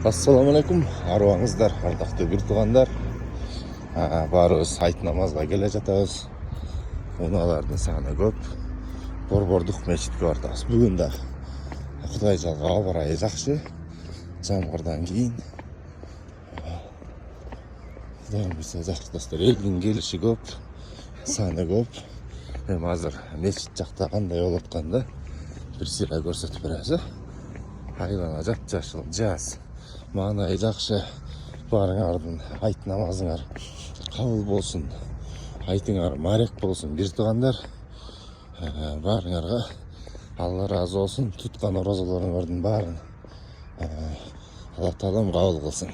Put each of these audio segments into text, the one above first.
Assalamu alaikum, arvаңыздар, ардақты бір туғандар. Барыз айт намазға келе жатабыз. Уналардың саны көп. Борбордук мечитке бардыбыз. Бүгүн да Кудай жалга аба ырайы жакшы. Жамгырдан кийин Кудайым буйрса жакшы достор. Элдин келиши көп, саны көп. Эми азыр мечит жакта кандай болуп атканда бир сыйра көрсөтүп беребиз. Айлана жап-жашыл, жаз. Маанайы жакшы. Барыңардын айт намазыңар кабыл болсун. Айтыңар марек болсун. Бир туугандар, барыңарга Алла разы болсун. Туткан оразаларыңардын баарын Алла Таалам кабыл кылсын.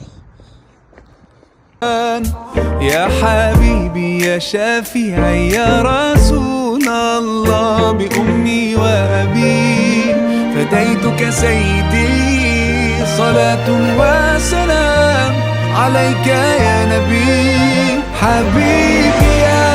يا حبيبي يا شافعي يا رسول الله بأمي وأبي فديتك سيدي صلاة وسلام عليك يا نبي حبيبي يا